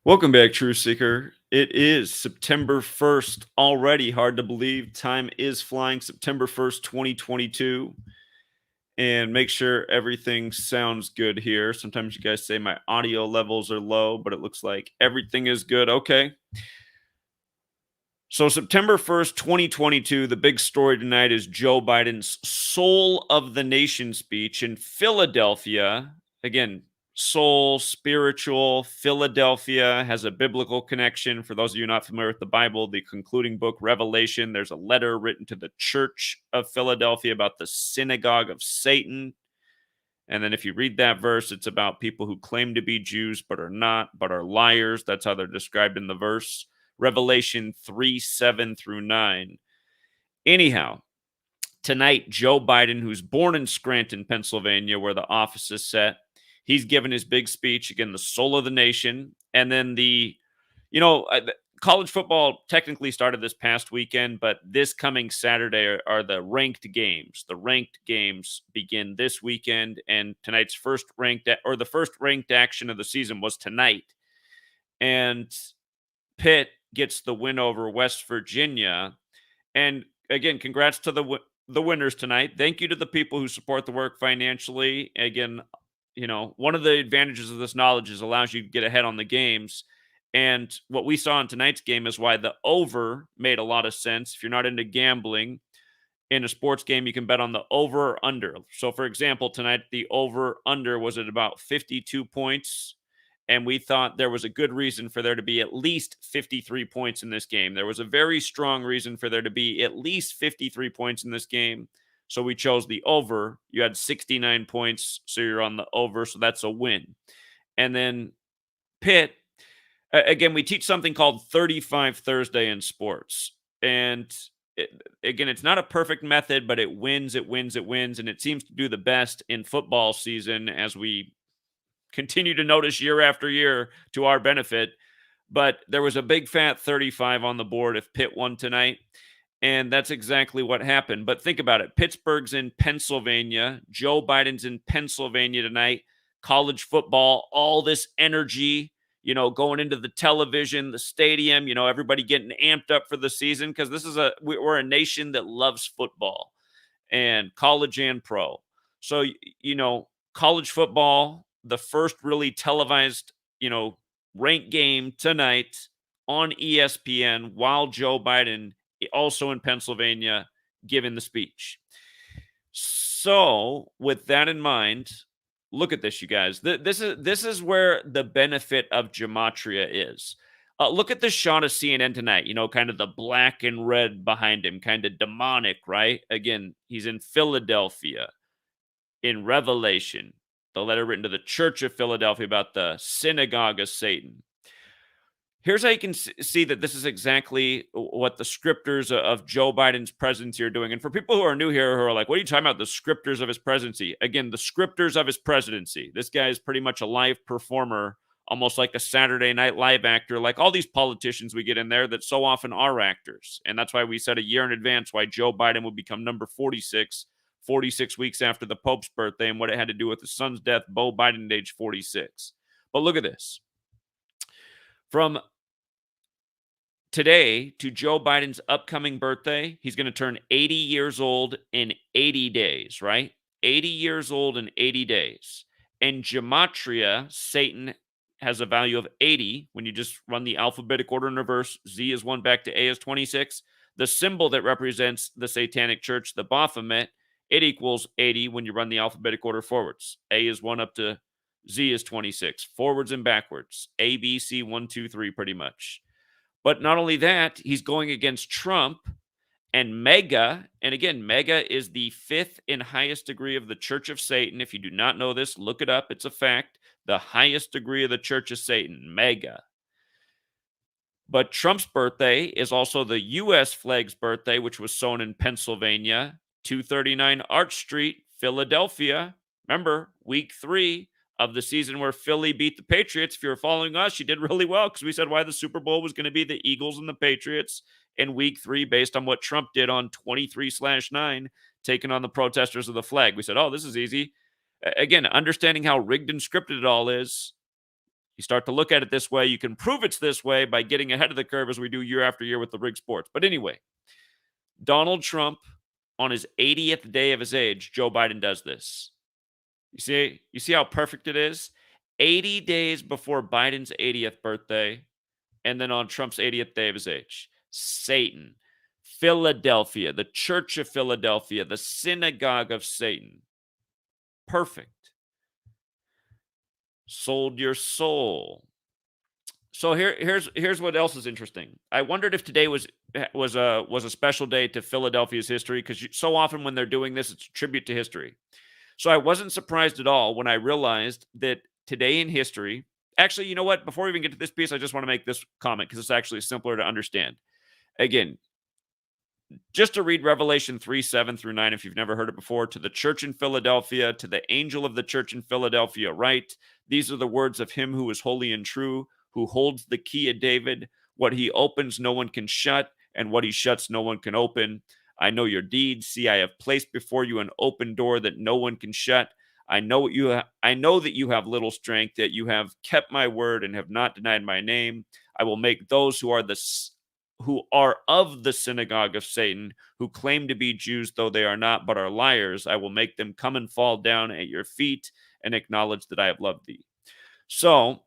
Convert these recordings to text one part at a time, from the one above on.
Welcome back, Truth Seeker. It is September 1st already. Hard to believe. Time is flying. September 1st, 2022. And make sure everything sounds good here. Sometimes you guys say my audio levels are low, but it looks like everything is good. Okay. So, September 1st, 2022, the big story tonight is Joe Biden's Soul of the Nation speech in Philadelphia. Again, soul, spiritual. Philadelphia has a biblical connection. For those of you not familiar with the Bible, the concluding book, Revelation, there's a letter written to the church of Philadelphia about the synagogue of Satan. And then if you read that verse, it's about people who claim to be Jews but are not, but are liars. That's how they're described in the verse. Revelation 3:7-9. Anyhow, tonight, Joe Biden, who's born in Scranton, Pennsylvania, where the office is set, he's given his big speech, again, the soul of the nation. And then college football technically started this past weekend, but this coming Saturday are the ranked games. The ranked games begin this weekend, and tonight's the first ranked action of the season was tonight. And Pitt gets the win over West Virginia. And again, congrats to the winners tonight. Thank you to the people who support the work financially. Again, one of the advantages of this knowledge is allows you to get ahead on the games. And what we saw in tonight's game is why the over made a lot of sense. If you're not into gambling in a sports game, you can bet on the over or under. So, for example, tonight the over under was at about 52 points. And we thought there was a good reason for there to be at least 53 points in this game. There was a very strong reason for there to be at least 53 points in this game. So we chose the over. You had 69 points, so you're on the over. So that's a win. And then Pitt, again, we teach something called 35 Thursday in sports. And again, it's not a perfect method, but it wins. And it seems to do the best in football season as we continue to notice year after year to our benefit. But there was a big fat 35 on the board if Pitt won tonight. And that's exactly what happened. But think about it. Pittsburgh's in Pennsylvania. Joe Biden's in Pennsylvania tonight. College football, all this energy, going into the television, the stadium, everybody getting amped up for the season because we're a nation that loves football and college and pro. So, college football, the first really televised, ranked game tonight on ESPN while Joe Biden also in Pennsylvania giving the speech. So, with that in mind, look at this, you guys. This is where the benefit of Gematria is. Look at the shot of CNN tonight, kind of the black and red behind him, kind of demonic, right? Again, he's in Philadelphia in Revelation, the letter written to the church of Philadelphia about the synagogue of Satan. Here's how you can see that this is exactly what the scriptures of Joe Biden's presidency are doing. And for people who are new here, who are like, what are you talking about? The scriptures of his presidency. Again, the scriptures of his presidency. This guy is pretty much a live performer, almost like a Saturday Night Live actor, like all these politicians we get in there that so often are actors. And that's why we said a year in advance why Joe Biden would become number 46 weeks after the Pope's birthday and what it had to do with his son's death, Beau Biden, at age 46. But look at this. From today to Joe Biden's upcoming birthday, he's going to turn 80 years old in 80 days, right? 80 years old in 80 days. And Gematria, Satan, has a value of 80. When you just run the alphabetic order in reverse, Z is 1 back to A is 26. The symbol that represents the Satanic Church, the Baphomet, it equals 80 when you run the alphabetic order forwards. A is 1 up to Z is 26. Forwards and backwards. A, B, C, 1, 2, 3, pretty much. But not only that, he's going against Trump and Mega. And again, Mega is the 5th and highest degree of the Church of Satan. If you do not know this, look it up. It's a fact. The highest degree of the Church of Satan, Mega. But Trump's birthday is also the U.S. flag's birthday, which was sown in Pennsylvania, 239 Arch Street, Philadelphia. Remember, week 3 of the season where Philly beat the Patriots. If you were following us, you did really well because we said why the Super Bowl was going to be the Eagles and the Patriots in week 3 based on what Trump did on 23/9, taking on the protesters of the flag. We said, oh, this is easy. Again, understanding how rigged and scripted it all is, You start to look at it this way. You can prove it's this way by getting ahead of the curve as we do year after year with the rig sports. But anyway, Donald Trump, on his 80th day of his age, Joe Biden does this. You see how perfect it is? 80 days before Biden's 80th birthday, and then on Trump's 80th day of his age. Satan, Philadelphia, the Church of Philadelphia, the synagogue of Satan. Perfect. Sold your soul. So here's what else is interesting. I wondered if today was a special day to Philadelphia's history, because so often when they're doing this, it's a tribute to history. So I wasn't surprised at all when I realized that today in history, actually, you know what? Before we even get to this piece, I just want to make this comment because it's actually simpler to understand. Again, just to read Revelation 3:7-9, if you've never heard it before, to the church in Philadelphia, to the angel of the church in Philadelphia, write, these are the words of him who is holy and true, who holds the key of David. What he opens, no one can shut, and what he shuts, no one can open. I know your deeds. See, I have placed before you an open door that no one can shut. I know that you have little strength, that you have kept my word and have not denied my name. I will make those who are of the synagogue of Satan, who claim to be Jews, though they are not, but are liars. I will make them come and fall down at your feet and acknowledge that I have loved thee. So,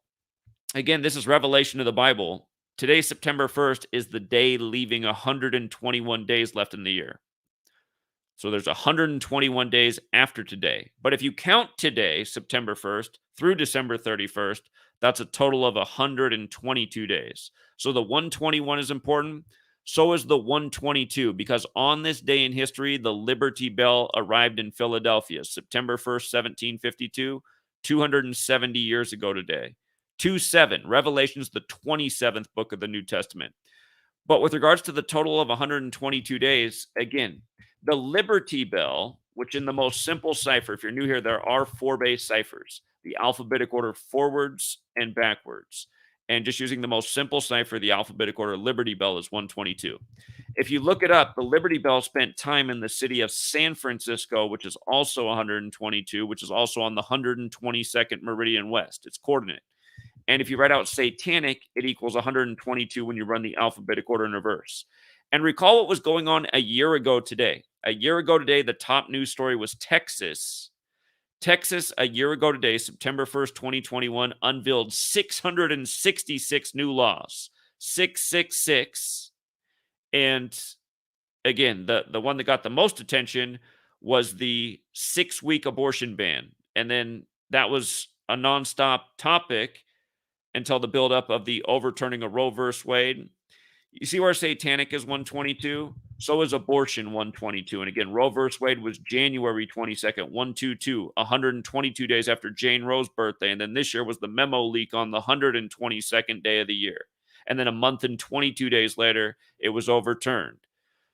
again, this is revelation of the Bible. Today, September 1st, is the day leaving 121 days left in the year. So there's 121 days after today. But if you count today, September 1st, through December 31st, that's a total of 122 days. So the 121 is important. So is the 122, because on this day in history, the Liberty Bell arrived in Philadelphia, September 1st, 1752, 270 years ago today. 2-7, Revelation's the 27th book of the New Testament. But with regards to the total of 122 days, again, the Liberty Bell, which in the most simple cipher, if you're new here, there are 4 base ciphers, the alphabetic order forwards and backwards. And just using the most simple cipher, the alphabetic order Liberty Bell is 122. If you look it up, the Liberty Bell spent time in the city of San Francisco, which is also 122, which is also on the 122nd meridian west, its coordinate. And if you write out satanic, it equals 122 when you run the alphabetic order in reverse. And recall what was going on a year ago today. A year ago today, the top news story was Texas. Texas, a year ago today, September 1st, 2021, unveiled 666 new laws. 666. And again, the one that got the most attention was the 6-week abortion ban. And then that was a nonstop topic until the buildup of the overturning of Roe versus Wade. You see where satanic is 122? So is abortion 122. And again, Roe versus Wade was January 22nd, 122, 122 days after Jane Roe's birthday. And then this year was the memo leak on the 122nd day of the year. And then a month and 22 days later, it was overturned.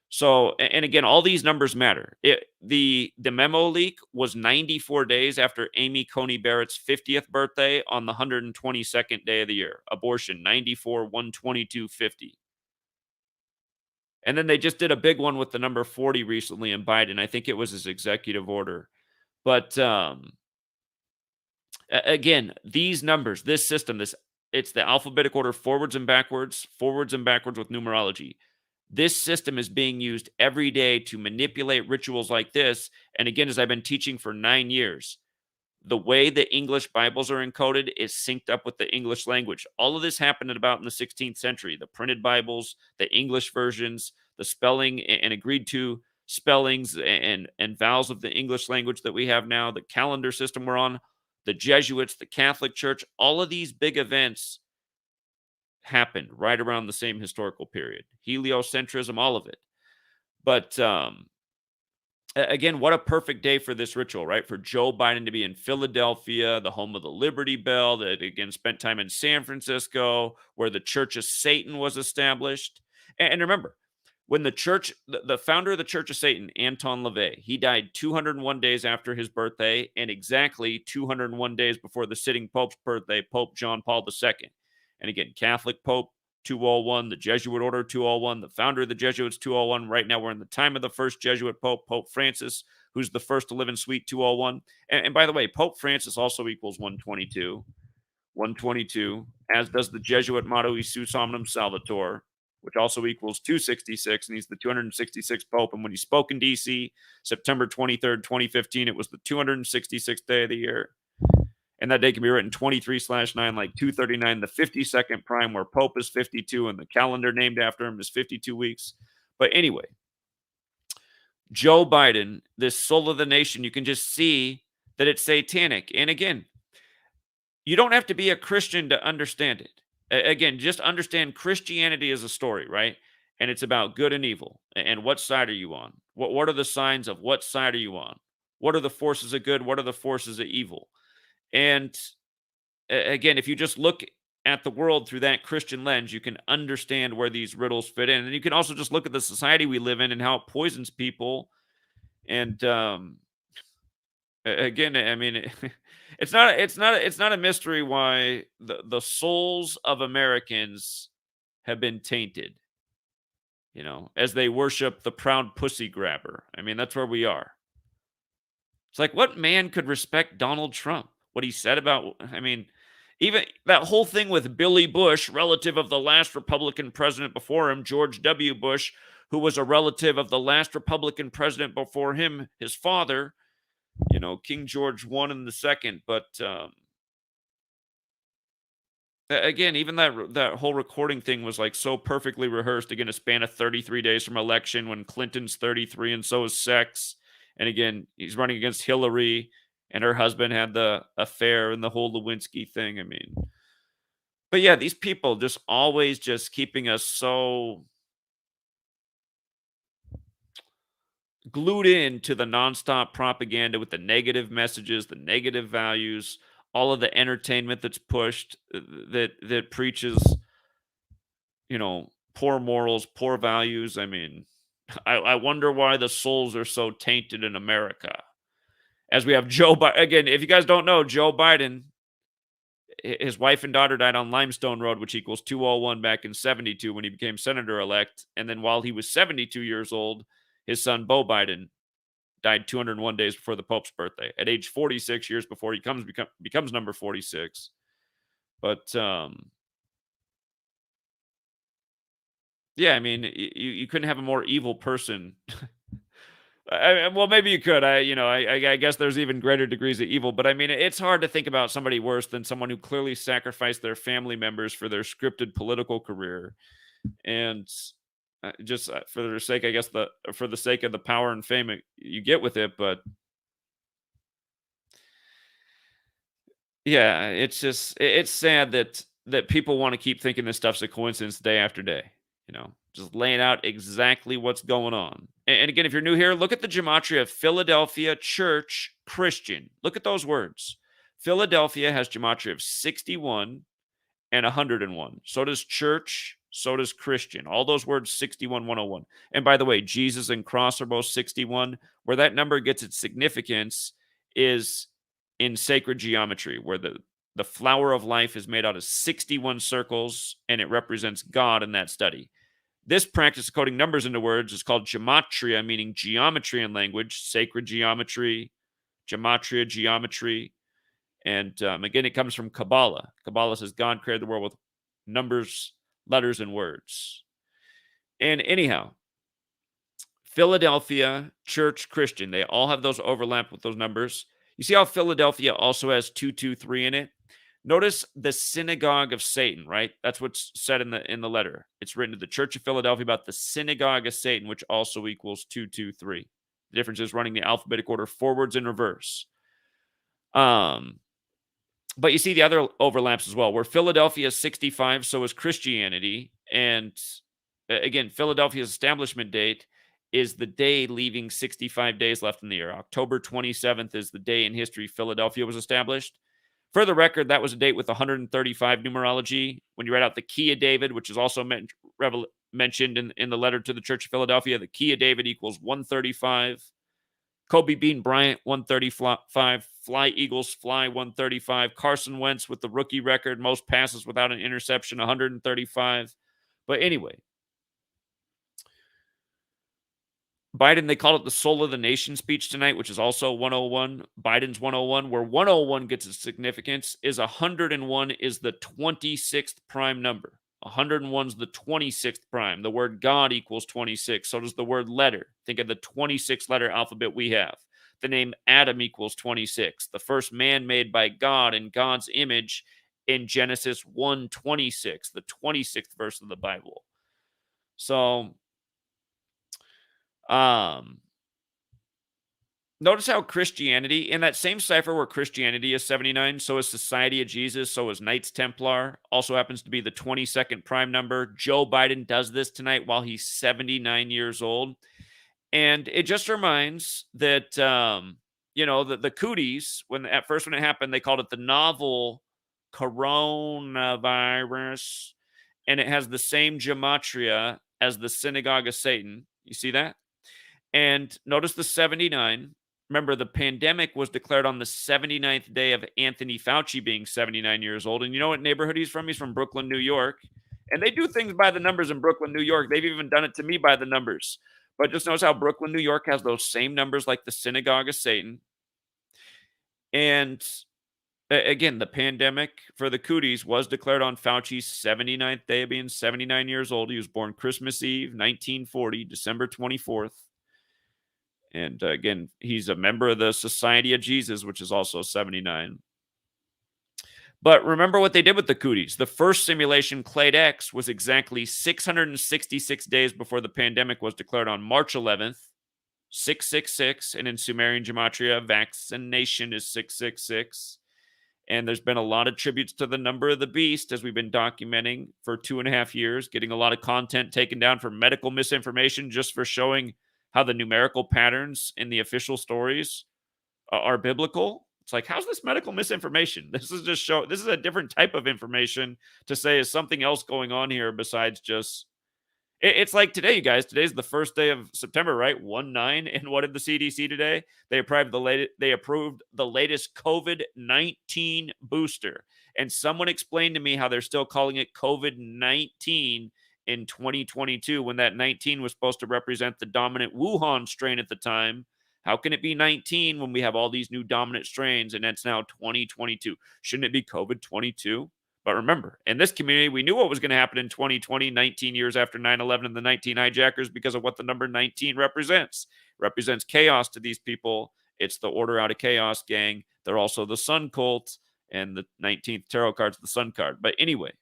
So, and again, all these numbers matter. The memo leak was 94 days after Amy Coney Barrett's 50th birthday on the 122nd day of the year. Abortion, 94, 122, 50. And then they just did a big one with the number 40 recently in Biden. I think it was his executive order. But again, these numbers, this system, it's the alphabetic order forwards and backwards with numerology. This system is being used every day to manipulate rituals like this. And again, as I've been teaching for 9 years, the way the English Bibles are encoded is synced up with the English language. All of this happened at about in the 16th century. The printed Bibles, the English versions, the spelling and agreed to spellings and vowels of the English language that we have now, the calendar system we're on, the Jesuits, the Catholic Church, all of these big events happened right around the same historical period. Heliocentrism, all of it. But again, what a perfect day for this ritual, right? For Joe Biden to be in Philadelphia, the home of the Liberty Bell, that again spent time in San Francisco, where the Church of Satan was established. And remember, when the founder of the Church of Satan, Anton LaVey, he died 201 days after his birthday and exactly 201 days before the sitting Pope's birthday, Pope John Paul II. And again, Catholic Pope 201, the Jesuit Order 201, the founder of the Jesuits 201. Right now, we're in the time of the first Jesuit Pope, Pope Francis, who's the first to live in Suite 201. And by the way, Pope Francis also equals 122. 122, as does the Jesuit motto Isus Hominum Salvator, which also equals 266, and he's the 266th Pope. And when he spoke in D.C., September 23rd, 2015, it was the 266th day of the year. And that day can be written 23/9, like 239, the 52nd prime, where Pope is 52, and the calendar named after him is 52 weeks. But anyway, Joe Biden, this soul of the nation, you can just see that it's satanic. And again, you don't have to be a Christian to understand it. Again, just understand Christianity as a story, right? And it's about good and evil. And what side are you on? What are the signs of what side are you on? What are the forces of good? What are the forces of evil? And again, if you just look at the world through that Christian lens, you can understand where these riddles fit in. And you can also just look at the society we live in and how it poisons people. And again, I mean, it's not a mystery why the souls of Americans have been tainted, as they worship the proud pussy grabber. I mean, that's where we are. It's like, what man could respect Donald Trump? What he said about, I mean, even that whole thing with Billy Bush, relative of the last Republican president before him, George W. Bush, who was a relative of the last Republican president before him, his father, King George I and the second. But again, even that whole recording thing was like so perfectly rehearsed. Again, a span of 33 days from election, when Clinton's 33 and so is sex. And again, he's running against Hillary, and her husband had the affair and the whole Lewinsky thing. I mean, but yeah, these people just always just keeping us so glued in to the nonstop propaganda with the negative messages, the negative values, all of the entertainment that's pushed, that preaches, poor morals, poor values. I mean, I wonder why the souls are so tainted in America. As we have Joe Biden again. If you guys don't know, Joe Biden, his wife and daughter died on Limestone Road, which equals 201 back in 72 when he became senator elect. And then while he was 72 years old, his son Beau Biden died 201 days before the Pope's birthday, at age 46 years before he becomes number 46. But yeah, I mean, you couldn't have a more evil person. Well, maybe you could. I guess there's even greater degrees of evil, but I mean, it's hard to think about somebody worse than someone who clearly sacrificed their family members for their scripted political career, and just for their sake, I guess for the sake of the power and fame you get with it. But yeah, it's sad that people want to keep thinking this stuff's a coincidence day after day. Just laying out exactly what's going on. And again, if you're new here, look at the gematria of Philadelphia Church Christian. Look at those words. Philadelphia has gematria of 61 and 101. So does church, so does Christian. All those words 61, 101. And by the way, Jesus and cross are both 61. Where that number gets its significance is in sacred geometry, where the flower of life is made out of 61 circles, and it represents God in that study. This practice of coding numbers into words is called gematria, meaning geometry in language, sacred geometry, gematria, geometry. And again, it comes from Kabbalah. Kabbalah says God created the world with numbers, letters, and words. And anyhow, Philadelphia Church Christian, they all have those overlap with those numbers. You see how Philadelphia also has 223 in it? Notice the synagogue of Satan, right? That's what's said in the letter. It's written to the Church of Philadelphia about the synagogue of Satan, which also equals 223. The difference is running the alphabetic order forwards and reverse. But you see the other overlaps as well. Where Philadelphia is 65, so is Christianity. And again, Philadelphia's establishment date is the day leaving 65 days left in the year. October 27th is the day in history Philadelphia was established. For the record, that was a date with 135 numerology. When you write out the Key of David, which is also mentioned in the letter to the Church of Philadelphia, the Key of David equals 135. Kobe Bean Bryant, 135. Fly Eagles Fly, 135. Carson Wentz with the rookie record, most passes without an interception, 135. But anyway, Biden, they called it the Soul of the Nation speech tonight, which is also 101. Biden's 101, where 101 gets its significance, is 101 is the 26th prime number. 101 is the 26th prime. The word God equals 26. So does the word letter. Think of the 26 letter alphabet we have. The name Adam equals 26. The first man made by God in God's image in Genesis 1:26, the 26th verse of the Bible. So, um, notice how Christianity, in that same cipher where Christianity is 79, so is Society of Jesus, so is Knights Templar, also happens to be the 22nd prime number. Joe Biden does this tonight while he's 79 years old. And it just reminds that, the cooties, when at first when it happened, they called it the novel coronavirus, and it has the same gematria as the synagogue of Satan. You see that? And notice the 79. Remember, the pandemic was declared on the 79th day of Anthony Fauci being 79 years old. And you know what neighborhood he's from? He's from Brooklyn, New York. And they do things by the numbers in Brooklyn, New York. They've even done it to me by the numbers. But just notice how Brooklyn, New York has those same numbers like the synagogue of Satan. And again, the pandemic for the cooties was declared on Fauci's 79th day of being 79 years old. He was born Christmas Eve, 1940, December 24th. And again, he's a member of the Society of Jesus, which is also 79. But remember what they did with the cooties. The first simulation, Clade X, was exactly 666 days before the pandemic was declared on March 11th, 666. And in Sumerian gematria, vaccination is 666. And there's been a lot of tributes to the number of the beast, as we've been documenting for 2.5 years, getting a lot of content taken down for medical misinformation just for showing how the numerical patterns in the official stories are biblical. It's like, how's this medical misinformation? This is a different type of information to say is something else going on here besides just it's like today, you guys. Today's the first day of September, right? 1/9. And what did the CDC today? They approved the latest COVID-19 booster. And someone explained to me how they're still calling it COVID-19 in 2022 when that 19 was supposed to represent the dominant Wuhan strain at the time. How can it be 19 when we have all these new dominant strains and it's now 2022? Shouldn't it be COVID 22? But remember, in this community, we knew what was going to happen in 2020, 19 years after 9/11 and the 19 hijackers because of what the number 19 represents. It represents chaos to these people. It's the Order Out of Chaos gang. They're also the Sun cult, and the 19th tarot card's the Sun card. But anyway,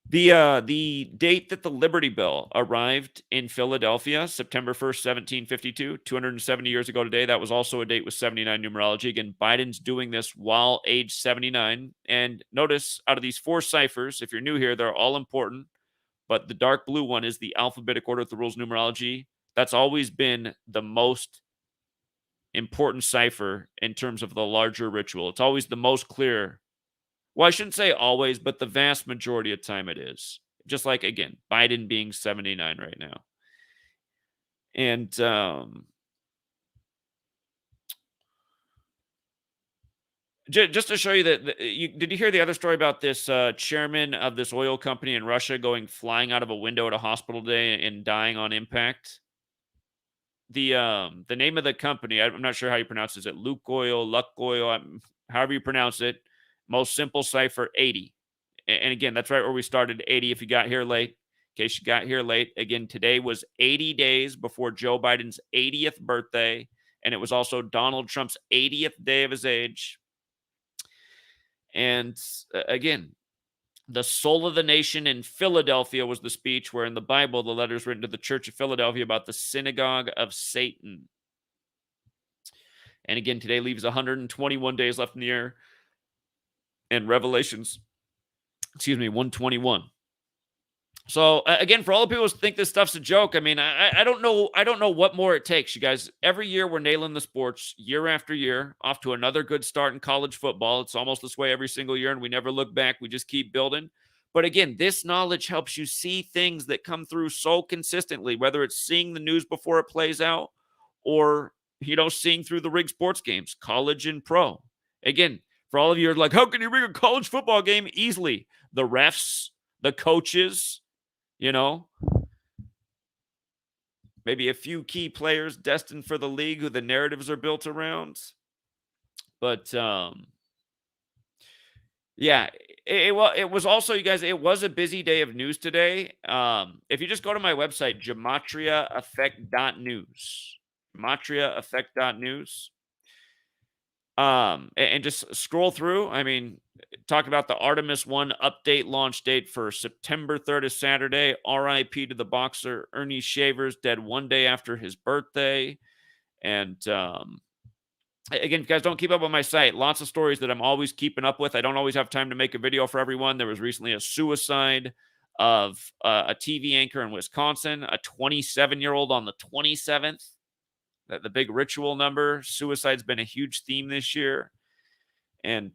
the date that the Liberty Bell arrived in Philadelphia, September 1st, 1752, 270 years ago today, that was also a date with 79 numerology. Again, Biden's doing this while age 79. And notice, out of these 4 ciphers, if you're new here, they're all important, but the dark blue one is the alphabetic order of the rules numerology. That's always been the most important cipher in terms of the larger ritual. It's always the most clear. Well, I shouldn't say always, but the vast majority of time it is. Just like, again, Biden being 79 right now. And just to show you that, did you hear the other story about this chairman of this oil company in Russia flying out of a window at a hospital today and dying on impact? The name of the company, I'm not sure how you pronounce it. Is it Lukoil, however you pronounce it? Most simple cipher 80. And again, that's right where we started, 80 if you got here late. In case you got here late, again, today was 80 days before Joe Biden's 80th birthday, and it was also Donald Trump's 80th day of his age. And again, the soul of the nation in Philadelphia was the speech where in the Bible, the letters written to the Church of Philadelphia about the synagogue of Satan. And again, today leaves 121 days left in the year. And Revelations, 121. So again, for all the people who think this stuff's a joke, I mean, I don't know what more it takes, you guys. Every year we're nailing the sports, year after year, off to another good start in college football. It's almost this way every single year, and we never look back. We just keep building. But again, this knowledge helps you see things that come through so consistently, whether it's seeing the news before it plays out or, seeing through the rigged sports games, college and pro. Again, for all of you who are like, how can you rig a college football game? Easily. The refs, the coaches, maybe a few key players destined for the league who the narratives are built around. But yeah, it was also, you guys, it was a busy day of news today. If you just go to my website, GematriaEffect.news, GematriaEffect.news, and just scroll through. I mean, talk about the Artemis 1 update launch date for September 3rd is Saturday. RIP to the boxer Ernie Shavers, dead one day after his birthday. And again, if you guys don't keep up on my site, lots of stories that I'm always keeping up with. I don't always have time to make a video for everyone. There was recently a suicide of a TV anchor in Wisconsin, a 27-year-old on the 27th. The big ritual number. Suicide's been a huge theme this year. And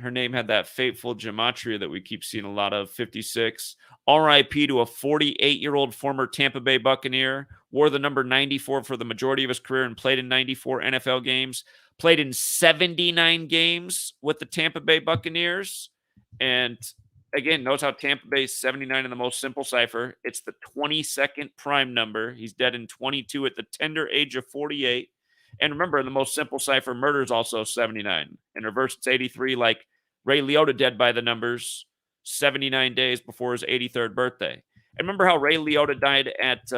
her name had that fateful gematria that we keep seeing a lot of, 56. RIP to a 48-year-old former Tampa Bay Buccaneer. Wore the number 94 for the majority of his career and played in 94 NFL games. Played in 79 games with the Tampa Bay Buccaneers. And again, notice how Tampa Bay is 79 in the most simple cipher. It's the 22nd prime number. He's dead in 22 at the tender age of 48. And remember, in the most simple cipher, murder is also 79. In reverse, it's 83, like Ray Liotta dead by the numbers 79 days before his 83rd birthday. And remember how Ray Liotta died at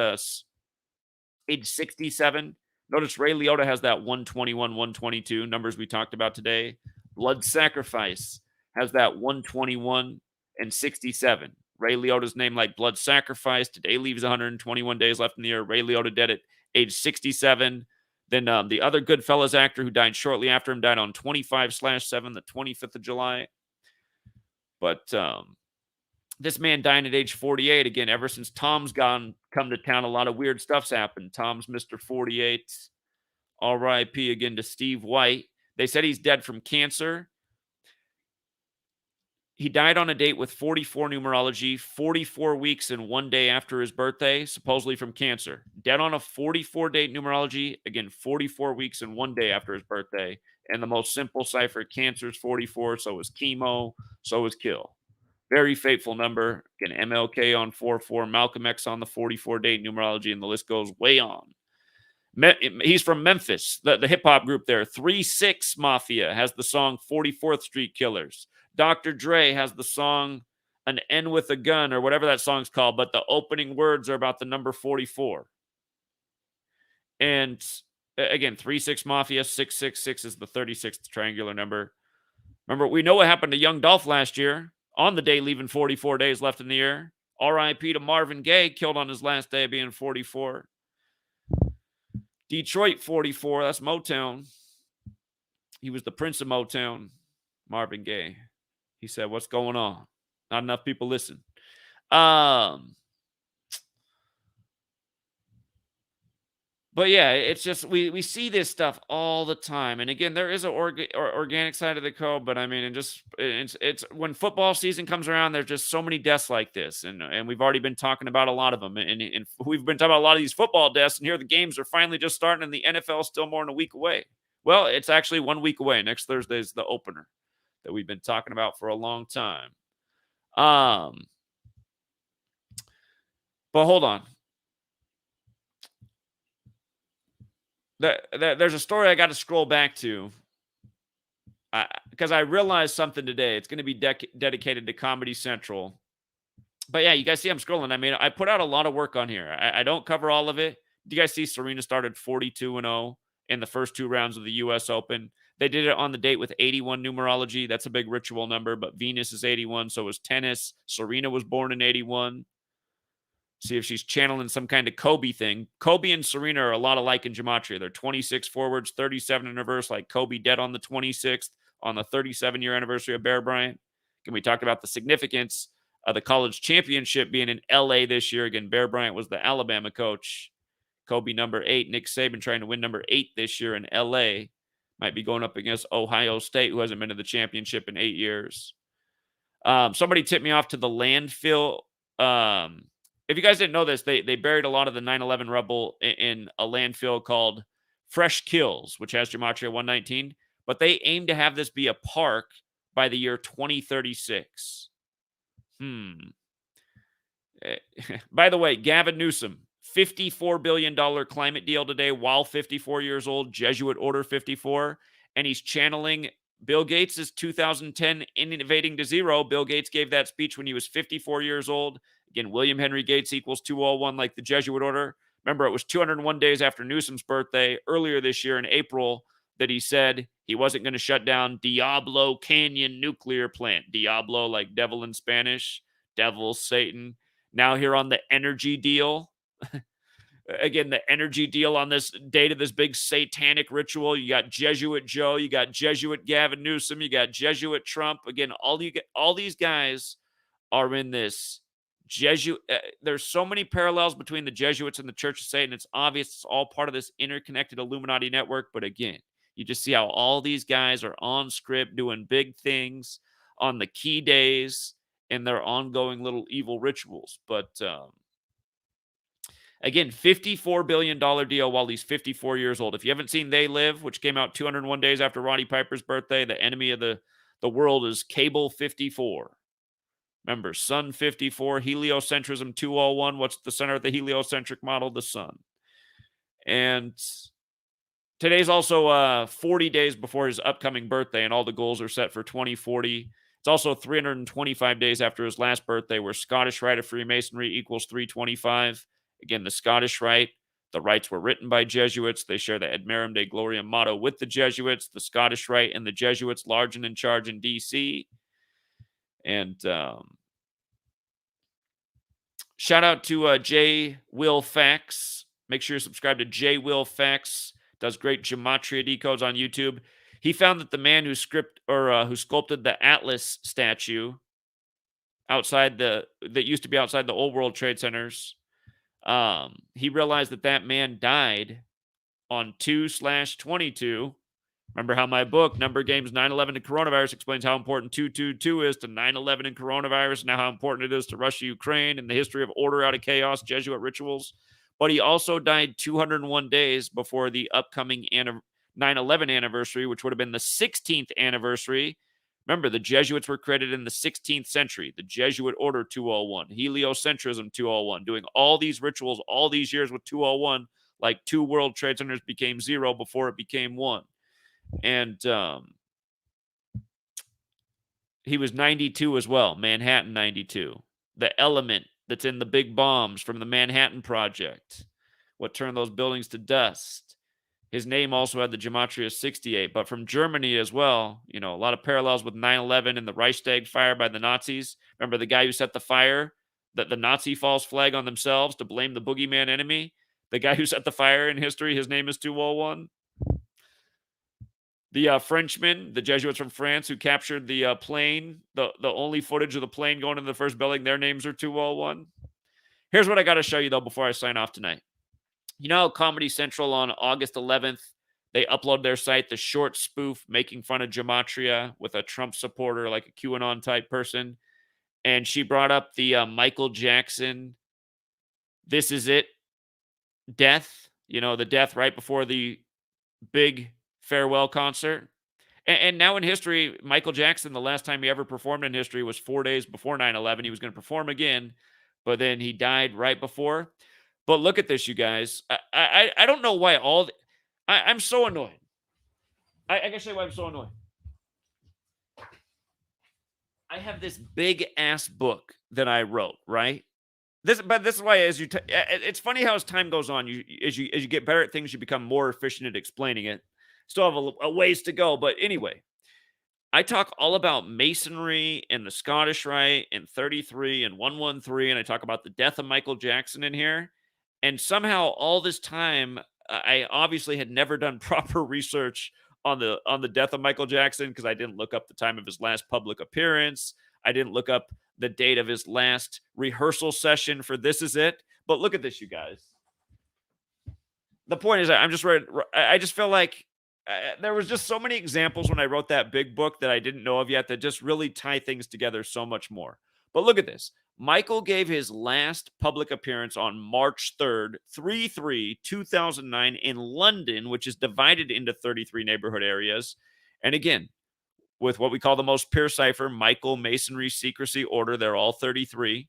age 67? Notice Ray Liotta has that 121, 122 numbers we talked about today. Blood Sacrifice has that 121 and 67. Ray Liotta's name like Blood Sacrifice. Today leaves 121 days left in the year. Ray Liotta dead at age 67. Then the other Goodfellas actor who died shortly after him died on 25/7, the 25th of July. But this man died at age 48. Again, ever since Tom's come to town, a lot of weird stuff's happened. Tom's Mr. 48. RIP again to Steve White. They said he's dead from cancer. He died on a date with 44 numerology, 44 weeks and 1 day after his birthday, supposedly from cancer. Dead on a 44-date numerology, again, 44 weeks and 1 day after his birthday. And the most simple cipher, cancer is 44, so is chemo, so is kill. Very fateful number. Again, MLK on 44, Malcolm X on the 44-date numerology, and the list goes way on. He's from Memphis, the hip-hop group there. 3-6 Mafia has the song 44th Street Killers. Dr. Dre has the song An N with a Gun, or whatever that song's called, but the opening words are about the number 44. And again, 3-6 Mafia, 666 is the 36th triangular number. Remember, we know what happened to young Dolph last year on the day leaving 44 days left in the year. RIP to Marvin Gaye, killed on his last day being 44. Detroit 44, that's Motown. He was the Prince of Motown, Marvin Gaye. He said, "What's going on? Not enough people listen." But yeah, it's just we see this stuff all the time. And again, there is an organic side of the code, but I mean, and just it's when football season comes around, there's just so many deaths like this, and we've already been talking about a lot of them, and we've been talking about a lot of these football deaths, and here the games are finally just starting, and the NFL is still more than a week away. Well, it's actually 1 week away. Next Thursday is the opener that we've been talking about for a long time. But hold on. There's a story I got to scroll back to because I realized something today. It's going to be dedicated to Comedy Central. But yeah, you guys see I'm scrolling. I mean, I put out a lot of work on here. I don't cover all of it. Do you guys see Serena started 42-0 in the first 2 rounds of the U.S. Open? They did it on the date with 81 numerology. That's a big ritual number, but Venus is 81, so is tennis. Serena was born in 81. See if she's channeling some kind of Kobe thing. Kobe and Serena are a lot alike in gematria. They're 26 forwards, 37 in reverse, like Kobe dead on the 26th, on the 37-year anniversary of Bear Bryant. Can we talk about the significance of the college championship being in L.A. this year? Again, Bear Bryant was the Alabama coach. Kobe number 8, Nick Saban trying to win number 8 this year in L.A. Might be going up against Ohio State, who hasn't been to the championship in 8 years. Somebody tipped me off to the landfill. If you guys didn't know this, they buried a lot of the 9/11 rubble in a landfill called Fresh Kills, which has gematria 119. But they aim to have this be a park by the year 2036. By the way, Gavin Newsom, $54 billion climate deal today while 54 years old, Jesuit Order 54. And he's channeling Bill Gates' 2010 Innovating to Zero. Bill Gates gave that speech when he was 54 years old. Again, William Henry Gates equals 201 like the Jesuit Order. Remember, it was 201 days after Newsom's birthday earlier this year in April that he said he wasn't going to shut down Diablo Canyon nuclear plant. Diablo, like devil in Spanish, devil, Satan. Now here on the energy deal. Again, the energy deal on this date of this big satanic ritual. You got Jesuit Joe, you got Jesuit Gavin Newsom, you got Jesuit Trump. Again, all these guys are in this Jesuit. There's so many parallels between the Jesuits and the Church of Satan. It's obvious it's all part of this interconnected Illuminati network. But again, you just see how all these guys are on script doing big things on the key days and their ongoing little evil rituals. But again, $54 billion deal while he's 54 years old. If you haven't seen They Live, which came out 201 days after Roddy Piper's birthday, the enemy of the world is Cable 54. Remember, Sun 54, heliocentrism 201. What's the center of the heliocentric model? The sun. And today's also 40 days before his upcoming birthday, and all the goals are set for 2040. It's also 325 days after his last birthday, where Scottish Rite of Freemasonry equals 325. Again, the Scottish Rite, the rites were written by Jesuits. They share the Ad Merum Dei Gloriam motto with the Jesuits. The Scottish Rite and the Jesuits, large and in charge in D.C. And shout out to J. Will Fax. Make sure you're subscribed to J. Will Fax. Does great gematria decodes on YouTube. He found that the man who sculpted the Atlas statue that used to be outside the old World Trade Centers, he realized that man died on 2/22. Remember how my book, Number Games 9/11 and Coronavirus, explains how important 222 is to 9/11 and coronavirus, and how important it is to Russia, Ukraine, and the history of order out of chaos, Jesuit rituals. But he also died 201 days before the upcoming 9/11 anniversary, which would have been the 16th anniversary. Remember, the Jesuits were created in the 16th century. The Jesuit Order 201, heliocentrism 201, doing all these rituals all these years with 201, like 2 World Trade Centers became 0 before it became 1. And he was 92 as well, Manhattan 92. The element that's in the big bombs from the Manhattan Project, what turned those buildings to dust. His name also had the Gematria 68, but from Germany as well. You know, a lot of parallels with 9/11 and the Reichstag fire by the Nazis. Remember the guy who set the fire, the Nazi false flag on themselves to blame the boogeyman enemy? The guy who set the fire in history, his name is 201. The Frenchmen, the Jesuits from France who captured the plane, the only footage of the plane going into the first building, their names are 201. Here's what I got to show you, though, before I sign off tonight. You know how Comedy Central on August 11th, they upload their site, the short spoof making fun of Gematria with a Trump supporter, like a QAnon type person. And she brought up the Michael Jackson, This Is It death, the death right before the big farewell concert. And now in history, Michael Jackson, the last time he ever performed in history was 4 days before 9/11. He was going to perform again, but then he died right before. But look at this, you guys. I don't know why I'm so annoyed. I can say why I'm so annoyed. I have this big ass book that I wrote, right? This is why it's funny how as time goes on, as you get better at things, you become more efficient at explaining it. Still have a ways to go, but anyway, I talk all about Masonry and the Scottish Rite and 33 and 113, and I talk about the death of Michael Jackson in here. And somehow all this time, I obviously had never done proper research on the death of Michael Jackson because I didn't look up the time of his last public appearance. I didn't look up the date of his last rehearsal session for This Is It. But look at this, you guys. The point is, I'm just ready. I just feel like there was just so many examples when I wrote that big book that I didn't know of yet that just really tie things together so much more. But look at this. Michael gave his last public appearance on March 3rd, 3/3/2009 in London, which is divided into 33 neighborhood areas. And again, with what we call the most pure cipher, Michael Masonry Secrecy Order, they're all 33.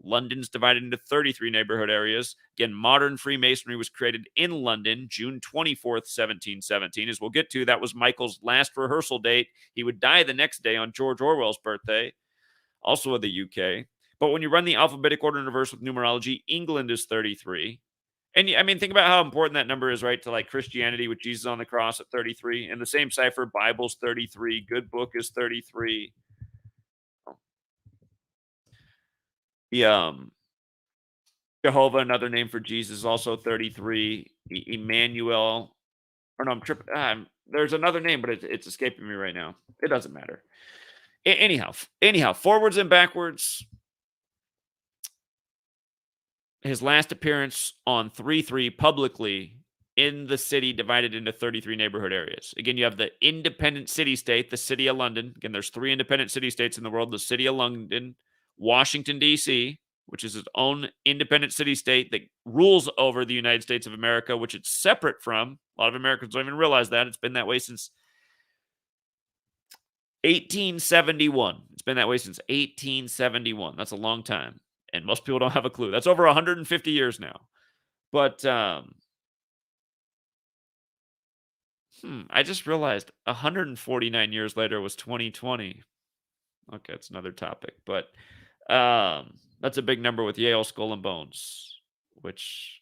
London's divided into 33 neighborhood areas. Again, modern Freemasonry was created in London, June 24th, 1717. As we'll get to, that was Michael's last rehearsal date. He would die the next day on George Orwell's birthday, also of the UK. But when you run the alphabetic order in reverse with numerology, England is 33. And I mean, think about how important that number is, right? To like Christianity with Jesus on the cross at 33. And the same cipher, Bible's 33. Good Book is 33. The Jehovah, another name for Jesus, is also 33. Emmanuel, or no, I'm tripping. There's another name, but it's escaping me right now. It doesn't matter. Anyhow, forwards and backwards. His last appearance on 3-3 publicly in the city divided into 33 neighborhood areas. Again, you have the independent city-state, the city of London. Again, there's 3 independent city-states in the world: the city of London, Washington, D.C., which is its own independent city-state that rules over the United States of America, which it's separate from. A lot of Americans don't even realize that. It's been that way since 1871. It's been that way since 1871. That's a long time. And most people don't have a clue. That's over 150 years now. But I just realized 149 years later was 2020. Okay, it's another topic. But that's a big number with Yale Skull and Bones, which,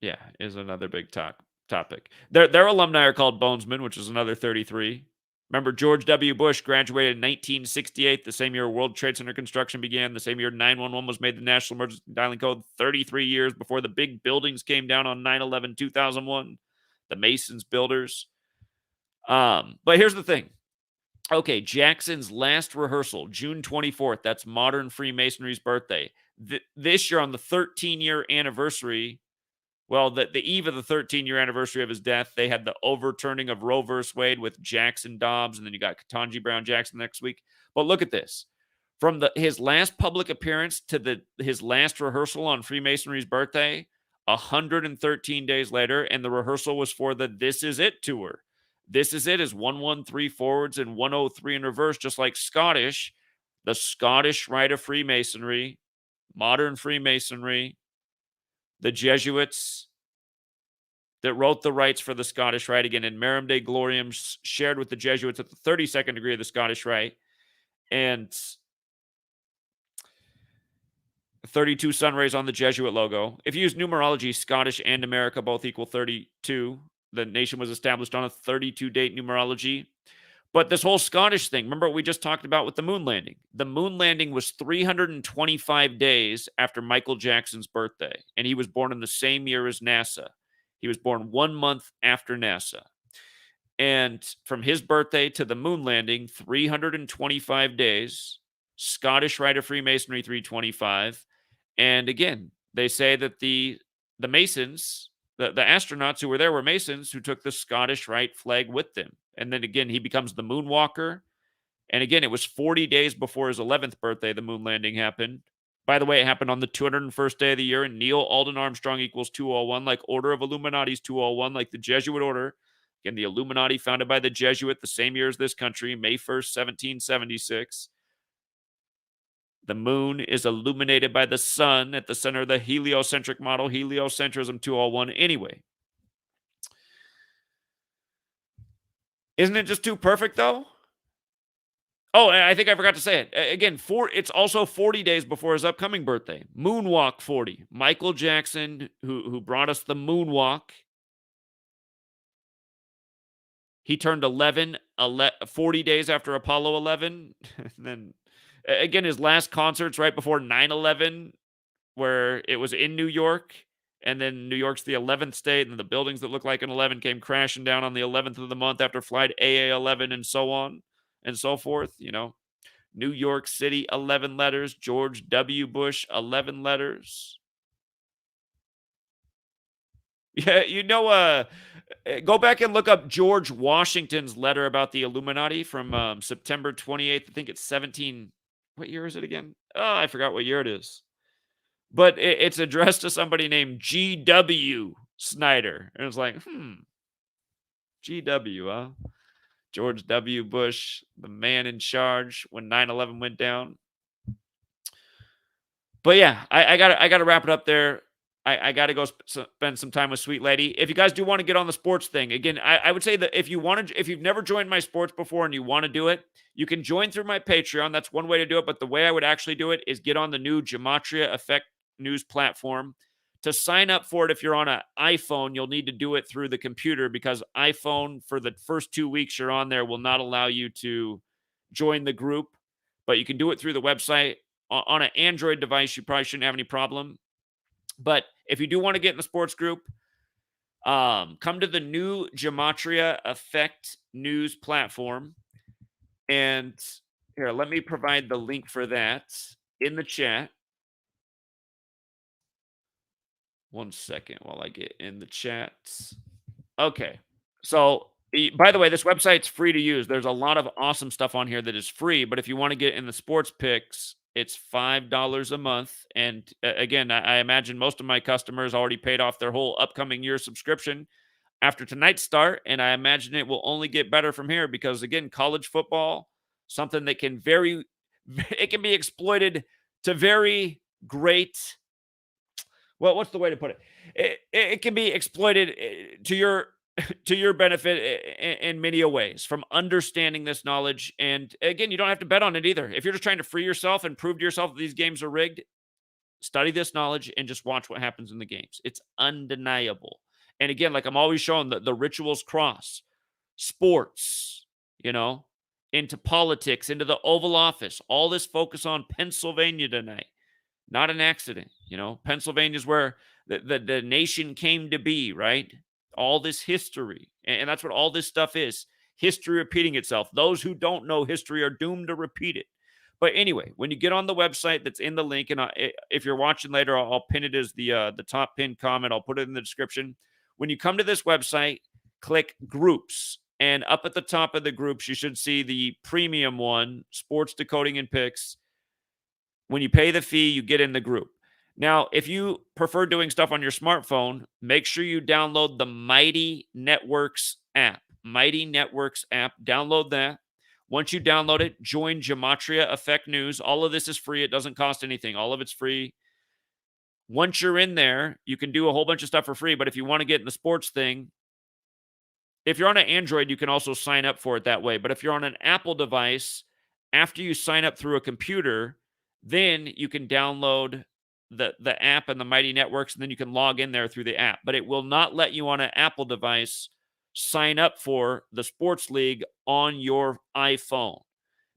yeah, is another big topic. Their alumni are called Bonesmen, which is another 33. Remember, George W. Bush graduated in 1968, the same year World Trade Center construction began, the same year 911 was made the national emergency dialing code, 33 years before the big buildings came down on 9/11/2001, the Masons builders. But here's the thing. Okay, Jackson's last rehearsal, June 24th, that's modern Freemasonry's birthday. This year, on the 13-year anniversary, well, the eve of the 13-year anniversary of his death, they had the overturning of Roe versus Wade with Jackson Dobbs, and then you got Ketanji Brown Jackson next week. But look at this. From his last public appearance to his last rehearsal on Freemasonry's birthday, 113 days later, and the rehearsal was for the This Is It tour. This Is It is 113 forwards and 103 in reverse, just like Scottish, the Scottish Rite of Freemasonry, modern Freemasonry, the Jesuits that wrote the rites for the Scottish Rite, again, in Marum Dei Gloriam, shared with the Jesuits at the 32nd degree of the Scottish Rite, and 32 sun rays on the Jesuit logo. If you use numerology, Scottish and America both equal 32. The nation was established on a 32-date numerology. But this whole Scottish thing, remember what we just talked about with the moon landing? The moon landing was 325 days after Michael Jackson's birthday, and he was born in the same year as NASA. He was born 1 month after NASA. And from his birthday to the moon landing, 325 days. Scottish Rite of Freemasonry, 325. And again, they say that the Masons, the astronauts who were there were Masons who took the Scottish Rite flag with them. And then again, he becomes the moonwalker. And again, it was 40 days before his 11th birthday, the moon landing happened. By the way, it happened on the 201st day of the year, and Neil Alden Armstrong equals 201, like Order of Illuminati's 201, like the Jesuit order. Again, the Illuminati founded by the Jesuit the same year as this country, May 1st, 1776. The moon is illuminated by the sun at the center of the heliocentric model, heliocentrism 201. Anyway, isn't it just too perfect, though? Oh, I think I forgot to say it. Again, it's also 40 days before his upcoming birthday. Moonwalk 40. Michael Jackson, who brought us the moonwalk, he turned 40 days after Apollo 11. And then, again, his last concert's right before 9/11, where it was in New York. And then New York's the 11th state, and the buildings that look like an 11 came crashing down on the 11th of the month after flight AA11 and so on and so forth, you know. New York City, 11 letters. George W. Bush, 11 letters. Yeah, go back and look up George Washington's letter about the Illuminati from September 28th. I think it's 17. What year is it again? Oh, I forgot what year it is. But it's addressed to somebody named G.W. Snyder. And it's like, G.W., huh? George W. Bush, the man in charge when 9/11 went down. But yeah, I gotta wrap it up there. I gotta go spend some time with Sweet Lady. If you guys do want to get on the sports thing, again, I would say that if you've never joined my sports before and you want to do it, you can join through my Patreon. That's one way to do it. But the way I would actually do it is get on the new Gematria Effect News platform. To sign up for it, if you're on an iPhone, you'll need to do it through the computer because iPhone, for the first 2 weeks you're on there, will not allow you to join the group. But you can do it through the website on an Android device, you probably shouldn't have any problem. But if you do want to get in the sports group, come to the new Gematria Effect News platform. And here, let me provide the link for that in the chat. One second while I get in the chat. Okay. So, by the way, this website's free to use. There's a lot of awesome stuff on here that is free, but if you want to get in the sports picks, it's $5 a month. And again, I imagine most of my customers already paid off their whole upcoming year subscription after tonight's start, and I imagine it will only get better from here because again, college football, something that can it can be exploited to very great, well, what's the way to put it? It can be exploited to your to your benefit in many a ways from understanding this knowledge. And again, you don't have to bet on it either. If you're just trying to free yourself and prove to yourself that these games are rigged, study this knowledge and just watch what happens in the games. It's undeniable. And again, like I'm always showing, the rituals cross sports, you know, into politics, into the Oval Office. All this focus on Pennsylvania tonight. Not an accident, you know. Pennsylvania is where the nation came to be, right? All this history. And that's what all this stuff is. History repeating itself. Those who don't know history are doomed to repeat it. But anyway, when you get on the website that's in the link, and if you're watching later, I'll pin it as the top pinned comment. I'll put it in the description. When you come to this website, click groups. And up at the top of the groups, you should see the premium one, sports decoding and picks. When you pay the fee, you get in the group. Now, if you prefer doing stuff on your smartphone, make sure you download the Mighty Networks app. Mighty Networks app, download that. Once you download it, join Gematria Effect News. All of this is free. It doesn't cost anything. All of it's free. Once you're in there, you can do a whole bunch of stuff for free. But if you want to get in the sports thing, if you're on an Android, you can also sign up for it that way. But if you're on an Apple device, after you sign up through a computer, then you can download the app and the Mighty Networks, and then you can log in there through the app. But it will not let you on an Apple device sign up for the sports league on your iPhone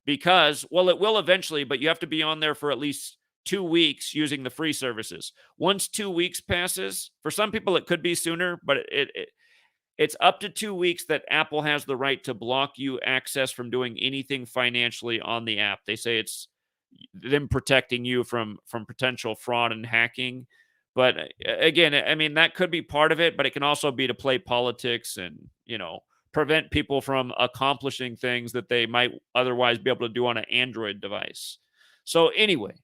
because, well, it will eventually, but you have to be on there for at least 2 weeks using the free services. Once 2 weeks passes, for some people it could be sooner, but it's up to 2 weeks that Apple has the right to block you access from doing anything financially on the app. They say it's them protecting you from potential fraud and hacking. But again, I mean, that could be part of it, but it can also be to play politics and, you know, prevent people from accomplishing things that they might otherwise be able to do on an Android device. So anyway,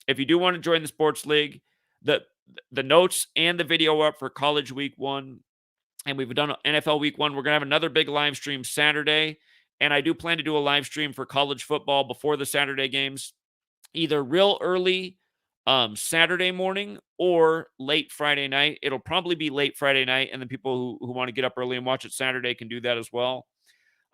if you do want to join the sports league, the notes and the video are up for college week 1, and we've done NFL week 1. We're going to have another big live stream Saturday, and I do plan to do a live stream for college football before the Saturday games, either real early Saturday morning or late Friday night. It'll probably be late Friday night, and then people who want to get up early and watch it Saturday can do that as well.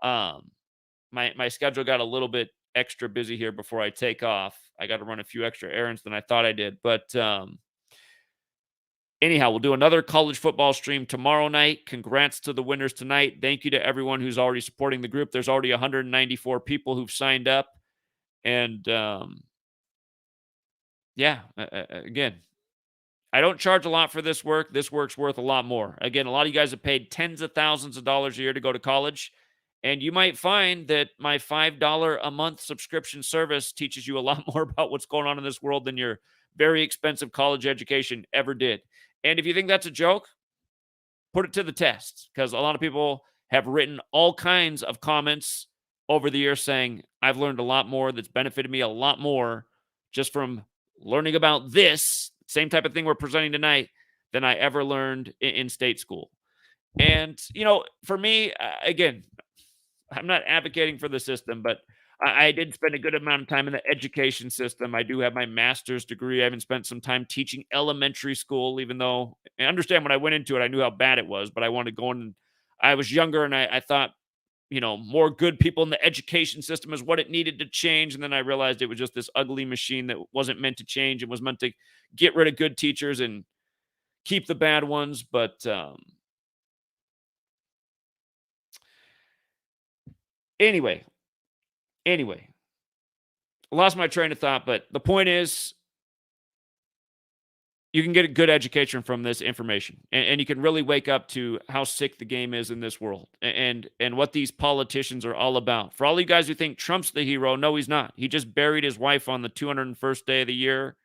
My schedule got a little bit extra busy here before I take off. I got to run a few extra errands than I thought I did, but anyhow, we'll do another college football stream tomorrow night. Congrats to the winners tonight. Thank you to everyone who's already supporting the group. There's already 194 people who've signed up. And yeah, again, I don't charge a lot for this work. This work's worth a lot more. Again, a lot of you guys have paid tens of thousands of dollars a year to go to college. And you might find that my $5 a month subscription service teaches you a lot more about what's going on in this world than your very expensive college education ever did. And if you think that's a joke, put it to the test, because a lot of people have written all kinds of comments over the years saying, I've learned a lot more that's benefited me a lot more just from learning about this same type of thing we're presenting tonight than I ever learned in state school. And, you know, for me, again, I'm not advocating for the system, but I did spend a good amount of time in the education system. I do have my master's degree. I even spent some time teaching elementary school, even though I understand when I went into it, I knew how bad it was, but I wanted to go in. I was younger and I thought, more good people in the education system is what it needed to change. And then I realized it was just this ugly machine that wasn't meant to change. It was meant to get rid of good teachers and keep the bad ones. But anyway, anyway, I lost my train of thought. But the point is, you can get a good education from this information, and you can really wake up to how sick the game is in this world, and what these politicians are all about. For all you guys who think Trump's the hero, no, he's not. He just buried his wife on the 201st day of the year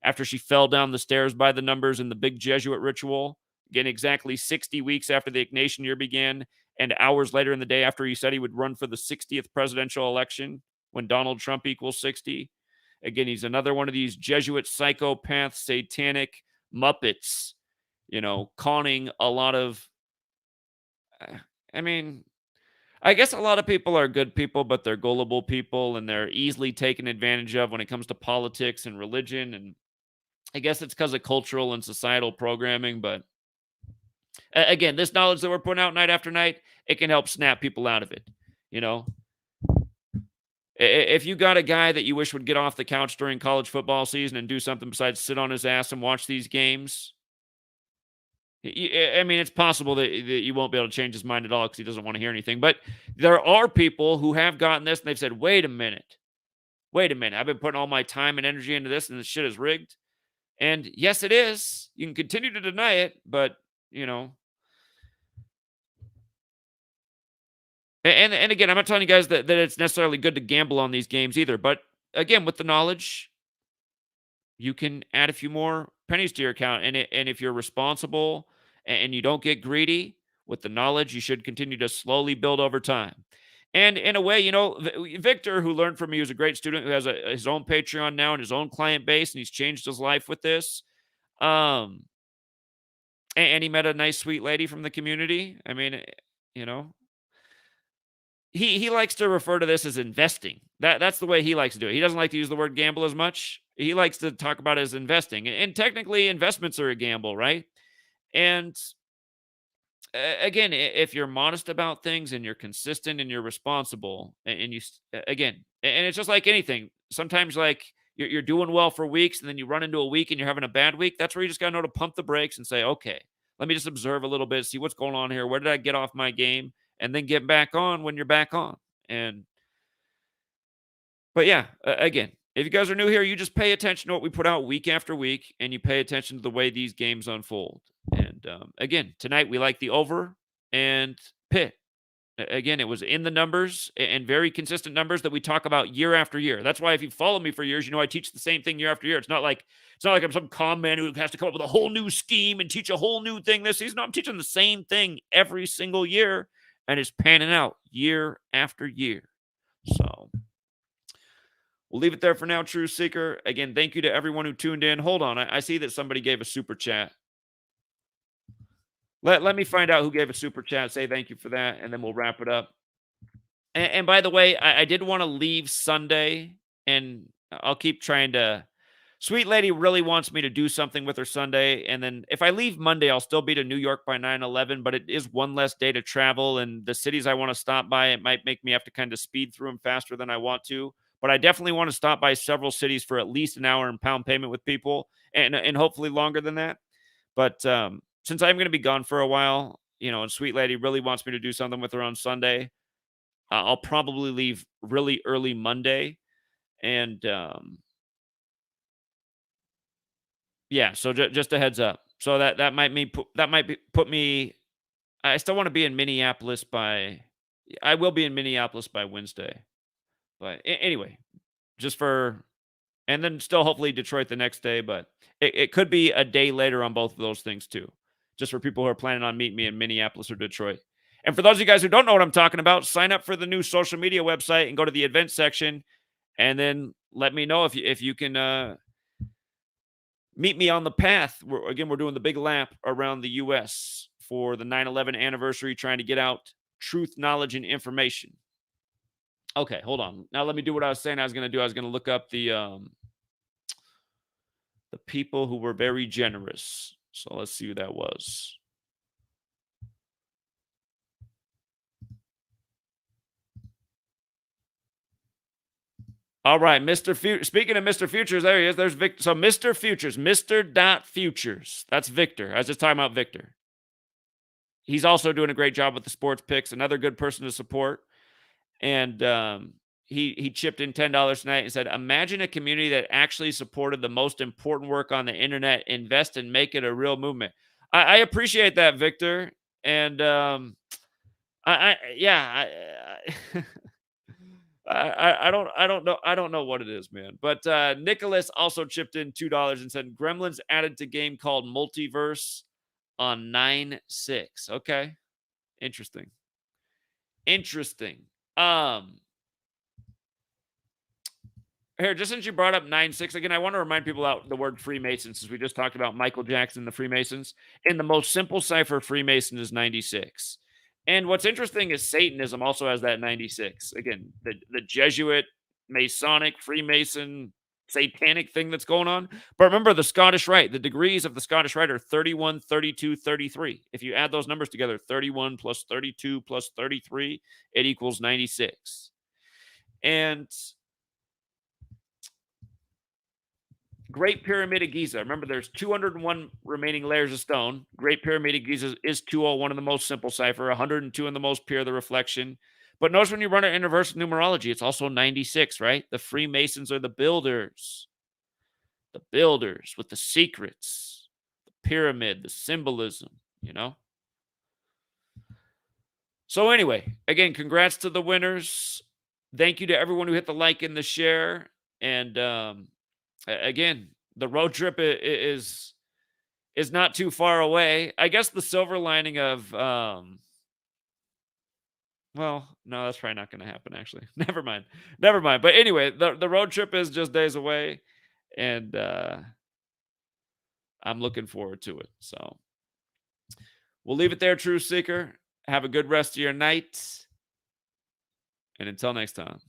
after she fell down the stairs by the numbers in the big Jesuit ritual. Again, exactly 60 weeks after the Ignatian year began, and hours later in the day after he said he would run for the 60th presidential election when Donald Trump equals 60. Again, he's another one of these Jesuit psychopath, satanic Muppets, conning a lot of. uh, I mean, I guess a lot of people are good people, but they're gullible people and they're easily taken advantage of when it comes to politics and religion. And I guess it's because of cultural and societal programming. But again, this knowledge that we're putting out night after night, it can help snap people out of it. You know, If you got a guy that you wish would get off the couch during college football season and do something besides sit on his ass and watch these games, I mean, it's possible that you won't be able to change his mind at all because he doesn't want to hear anything. But there are people who have gotten this and they've said, wait a minute. I've been putting all my time and energy into this and this shit is rigged. And yes, it is. You can continue to deny it, but, you know, and again, I'm not telling you guys that it's necessarily good to gamble on these games either. But again, with the knowledge, you can add a few more pennies to your account. And if you're responsible and you don't get greedy with the knowledge, you should continue to slowly build over time. And in a way, Victor, who learned from me, who's a great student who has his own Patreon now and his own client base, and he's changed his life with this. Um, and he met a nice, sweet lady from the community. I mean, you know, he likes to refer to this as investing. That's the way he likes to do it. He doesn't like to use the word gamble as much. He likes to talk about it as investing. And technically investments are a gamble, right? And again, if you're modest about things and you're consistent and you're responsible and again, and it's just like anything. Sometimes like you're doing well for weeks and then you run into a week and you're having a bad week. That's where you just got to know to pump the brakes and say, okay, let me just observe a little bit, see what's going on here. Where did I get off my game? And then get back on when you're back on. And but yeah, again, if you guys are new here, you just pay attention to what we put out week after week, and you pay attention to the way these games unfold. And again, tonight we like the over and Pitt. Again, it was in the numbers and very consistent numbers that we talk about year after year. That's why if you follow me for years, I teach the same thing year after year. It's not like I'm some con man who has to come up with a whole new scheme and teach a whole new thing this season. No, I'm teaching the same thing every single year, and it's panning out year after year. So we'll leave it there for now, True Seeker. Again, thank you to everyone who tuned in. Hold on. I see that somebody gave a super chat. Let me find out who gave a super chat. Say thank you for that, and then we'll wrap it up. And by the way, I did want to leave Sunday, and I'll keep trying to. Sweet lady really wants me to do something with her Sunday, and then if I leave Monday, I'll still be to New York by 9/11, but it is one less day to travel, and the cities I want to stop by, it might make me have to kind of speed through them faster than I want to. But I definitely want to stop by several cities for at least an hour and pound payment with people, and hopefully longer than that. But since I'm going to be gone for a while, and Sweet Lady really wants me to do something with her on Sunday, I'll probably leave really early Monday, and yeah. So just a heads up. So that might put me. I still want to be in Minneapolis by. I will be in Minneapolis by Wednesday, but anyway, just for and then still hopefully Detroit the next day, but it could be a day later on both of those things too, just for people who are planning on meeting me in Minneapolis or Detroit. And for those of you guys who don't know what I'm talking about, sign up for the new social media website and go to the events section, and then let me know if you can meet me on the path. We're doing the big lap around the U.S. for the 9/11 anniversary, trying to get out truth, knowledge, and information. Okay, hold on. Now let me do what I was saying I was gonna do. I was gonna look up the people who were very generous. So let's see who that was. All right, Speaking of Mr. Futures, there he is. There's Victor. So Mr. Futures, Mr. Dot Futures. That's Victor. I was just talking about Victor. He's also doing a great job with the sports picks. Another good person to support. And he chipped in $10 tonight and said, "Imagine a community that actually supported the most important work on the internet. Invest and make it a real movement." I appreciate that, Victor. And I yeah, I don't know what it is, man. But Nicholas also chipped in $2 and said Gremlins added to game called Multiverse on 9/6. Okay. Interesting. Interesting. Um Here, just since you brought up 9/6 again, I want to remind people about the word Freemason since we just talked about Michael Jackson and the Freemasons. And the most simple cipher Freemason is 96. And what's interesting is Satanism also has that 96. Again, the Jesuit, Masonic, Freemason, satanic thing that's going on. But remember the Scottish Rite, the degrees of the Scottish Rite are 31, 32, 33. If you add those numbers together, 31 plus 32 plus 33, it equals 96. And Great Pyramid of Giza. Remember, there's 201 remaining layers of stone. Great Pyramid of Giza is 201 in the most simple cipher, 102 in the most pure, the reflection. But notice when you run it in reverse numerology, it's also 96, right? The Freemasons are the builders with the secrets, the pyramid, the symbolism. So, anyway, again, congrats to the winners. Thank you to everyone who hit the like and the share. And again, the road trip is not too far away. I guess the silver lining of well, no, that's probably not going to happen actually. Never mind. Never mind. But anyway, the road trip is just days away and I'm looking forward to it. So, we'll leave it there, True Seeker. Have a good rest of your night. And until next time.